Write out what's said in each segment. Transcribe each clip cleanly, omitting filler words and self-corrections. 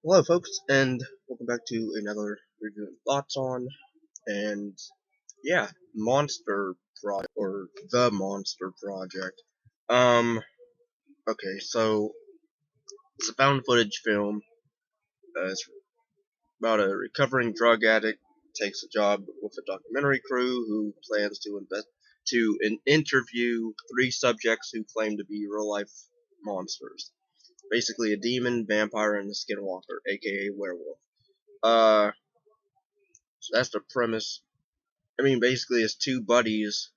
Hello, folks, and welcome back to another review and thoughts on, and yeah, Monster Project, or The Monster Project. Um, okay, so it's a found footage film. It's about a recovering drug addict takes a job with a documentary crew who plans to interview three subjects who claim to be real life monsters. Basically, a demon, vampire, and a skinwalker, aka werewolf. So that's the premise. I mean, basically, it's two buddies.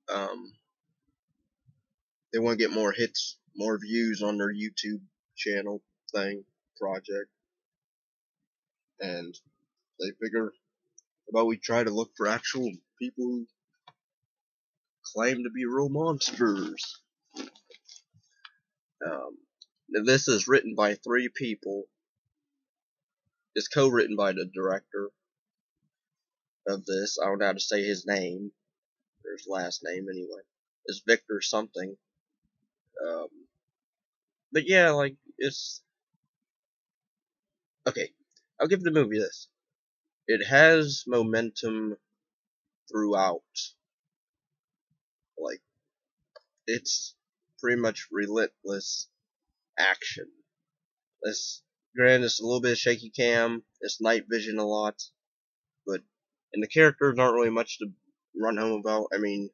Um, they want to get more hits, more views on their YouTube channel thing project, and they figure about we try to look for actual people who claim to be real monsters. Um, this is written by three people. It's co-written by the director of this. I don't know how to say his name, or his last name anyway. It's Victor something. Um, but yeah, like it's okay. I'll give the movie this. It has momentum throughout. Like, it's pretty much relentless action. It's, granted, it's a little bit of shaky cam, it's night vision a lot, but, and the characters aren't really much to run home about. I mean,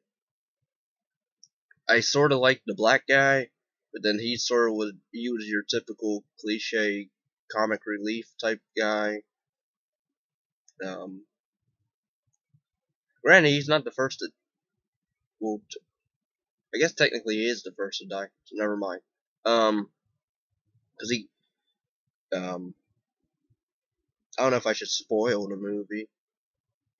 I sort of like the black guy, but then he was your typical cliche comic relief type guy. Um, Granted, he's not the first to, well, I guess technically he is the first to die, so never mind. Cause he, um, I don't know if I should spoil the movie.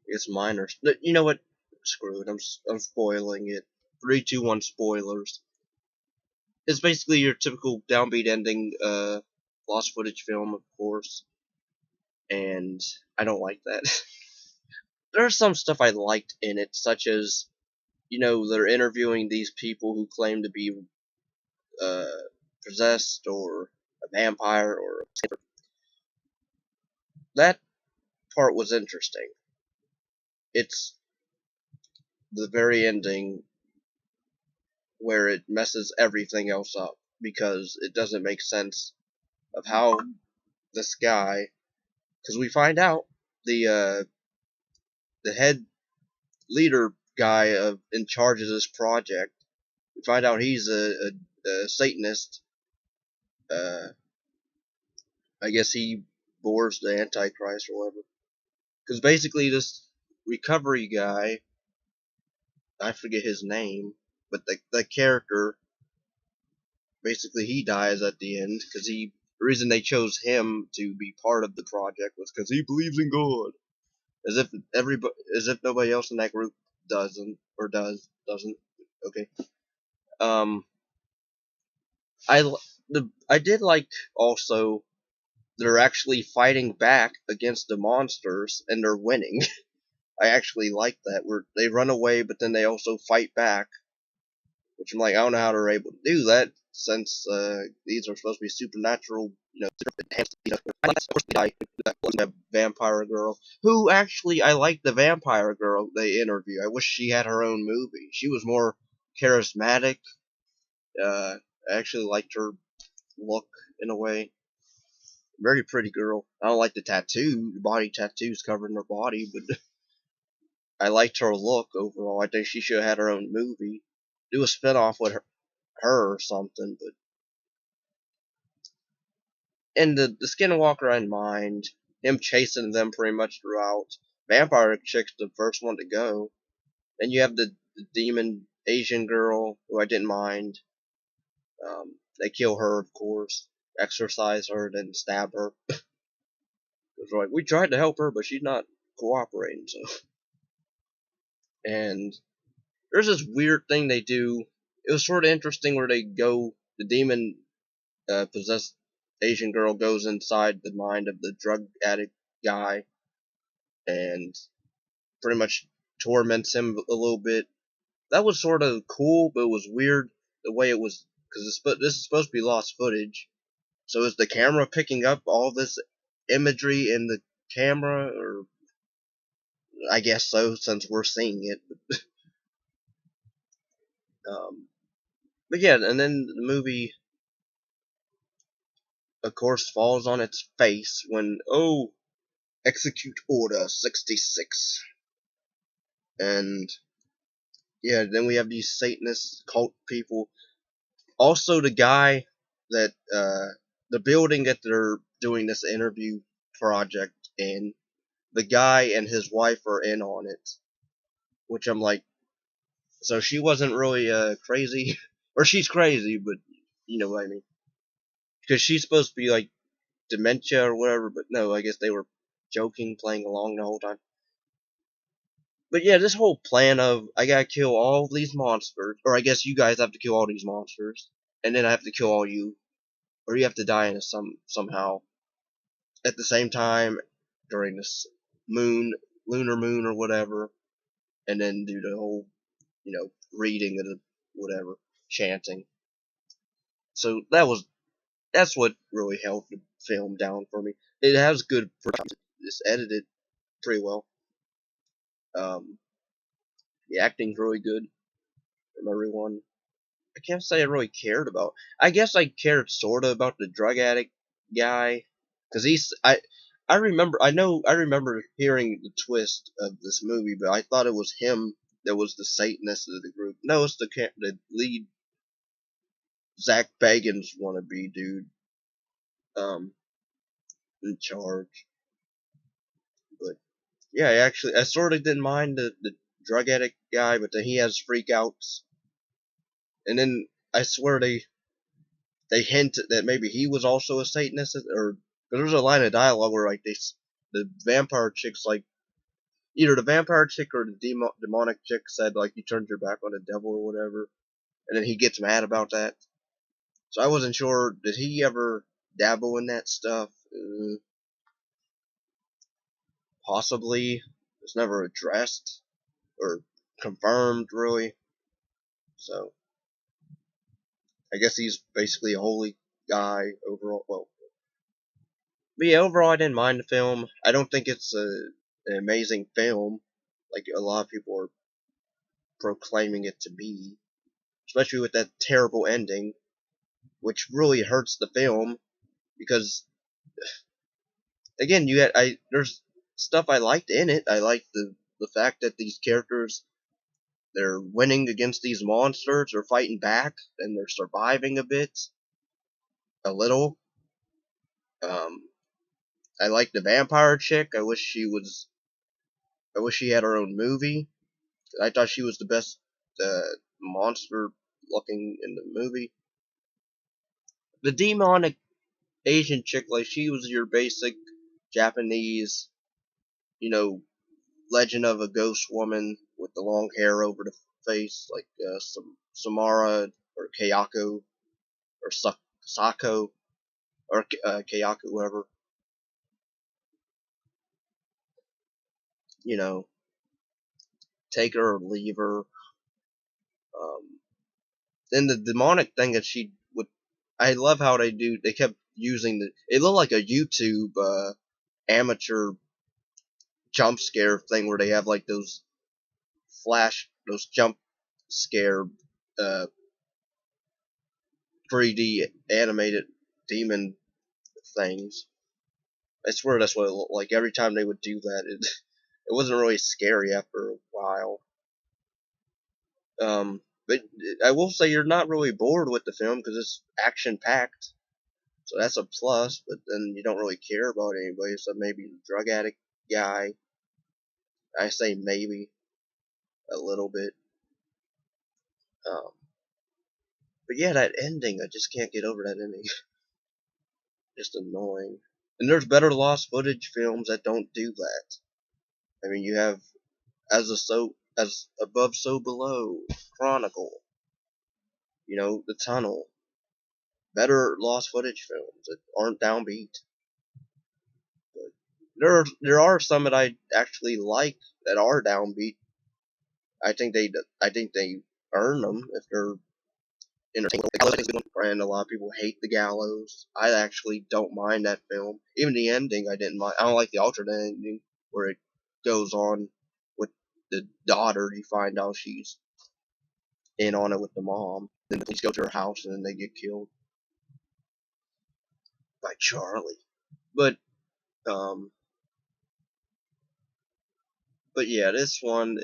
It's minor. You know what? Screw it. I'm spoiling it. 3, 2, 1 spoilers. It's basically your typical downbeat ending, lost footage film, of course. And I don't like that. There's some stuff I liked in it, such as, they're interviewing these people who claim to be, uh, possessed or a vampire or that part was interesting. It's the very ending where it messes everything else up because it doesn't make sense of how this guy, because we find out the head leader guy in charge of this project, we find out he's a Satanist. uh I guess he bores the Antichrist or whatever, because basically this recovery guy, I forget his name, but the character, basically he dies at the end because the reason they chose him to be part of the project was because he believes in God, as if nobody else in that group doesn't. Okay. Um, I did like also they're actually fighting back against the monsters and they're winning. I actually like that where they run away but then they also fight back, which I'm like, I don't know how they're able to do that since these are supposed to be supernatural, of course the guy, that vampire girl, who actually, I like the vampire girl they interview. I wish she had her own movie. She was more charismatic. I actually liked her look in a way. Very pretty girl. I don't like the tattoo, the body tattoos covering her body, but I liked her look overall. I think she should have had her own movie. Do a spinoff with her or something, but and the skinwalker I mind, him chasing them pretty much throughout. Vampire chick's the first one to go. Then you have the demon Asian girl, who I didn't mind. They kill her, of course, exorcise her, then stab her. It's like, we tried to help her, but she's not cooperating, so. And there's this weird thing they do. It was sort of interesting where the demon possessed Asian girl goes inside the mind of the drug addict guy and pretty much torments him a little bit. That was sort of cool, but it was weird the way it was, because this is supposed to be lost footage. So is the camera picking up all this imagery in the camera, or I guess so, since we're seeing it. But yeah, and then the movie, of course, falls on its face when, oh, execute order 66. And yeah, then we have these Satanist cult people. Also, the guy that, the building that they're doing this interview project in, the guy and his wife are in on it. Which I'm like, so she wasn't really, crazy. Or she's crazy, but you know what I mean. Because she's supposed to be like dementia or whatever, but no, I guess they were joking, playing along the whole time. But yeah, this whole plan of, I gotta kill all these monsters, or I guess you guys have to kill all these monsters, and then I have to kill all you, or you have to die in somehow at the same time during this lunar moon or whatever, and then do the whole, reading of the whatever, chanting. So that's what really held the film down for me. It has good production. It's edited pretty well. The acting's really good from everyone. I can't say I really cared about. I guess I cared sorta about the drug addict guy, cause I remember hearing the twist of this movie, but I thought it was him that was the Satanist of the group. No, it's the lead Zach Bagans wannabe dude, um, in charge. But yeah, I sort of didn't mind the drug addict guy, but then he has freakouts, and then I swear they hint that maybe he was also a Satanist, or because there's a line of dialogue where like the vampire chick's like, either the vampire chick or the demonic chick said like you turned your back on the devil or whatever, and then he gets mad about that. So I wasn't sure, did he ever dabble in that stuff? Possibly. It's never addressed or confirmed really. So I guess he's basically a holy guy overall. Well, but yeah, overall I didn't mind the film. I don't think it's an amazing film like a lot of people are proclaiming it to be, especially with that terrible ending, which really hurts the film because again, there's stuff I liked in it. I liked the fact that these characters, they're winning against these monsters, they're fighting back, and they're surviving a little. Um, I like the vampire chick. I wish she had her own movie. I thought she was the best monster looking in the movie. The demonic Asian chick, like she was your basic Japanese, you know, legend of a ghost woman with the long hair over the face, like Samara or Kayako or Sako or Kayako, whatever. You know, take her or leave her. Then the demonic thing that she would, I love how they kept using it looked like a YouTube amateur jump scare thing where they have like those jump scare, uh, 3D animated demon things. I swear that's what it looked like every time they would do that. It wasn't really scary after a while. But I will say you're not really bored with the film because it's action packed, so that's a plus. But then you don't really care about anybody, so maybe the drug addict guy. I say maybe a little bit. Um, but yeah, that ending, I just can't get over that ending. Just annoying. And there's better lost footage films that don't do that. I mean, you have as above, so below, Chronicle. The Tunnel. Better lost footage films that aren't downbeat. But there are some that I actually like that are downbeat. I think they earn them if they're entertainment. The Gallows is a good one, and a lot of people hate The Gallows. I actually don't mind that film. Even the ending, I didn't mind. I don't like the alternate ending where it goes on with the daughter. You find out she's in on it with the mom. Then the police go to her house, and then they get killed by Charlie. But um, but yeah, this one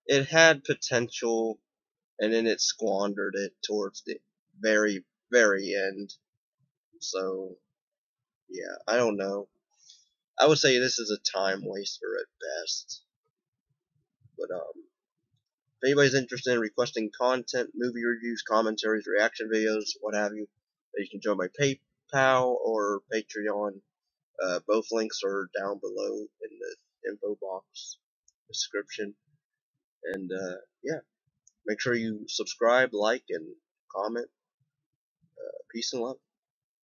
it had potential, and then it squandered it towards the very very end. So yeah, I don't know. I would say this is a time waster at best. But if anybody's interested in requesting content, movie reviews, commentaries, reaction videos, what have you, you can join my PayPal or Patreon. Both links are down below in the info box description. And yeah, make sure you subscribe, like, and comment. Peace and love.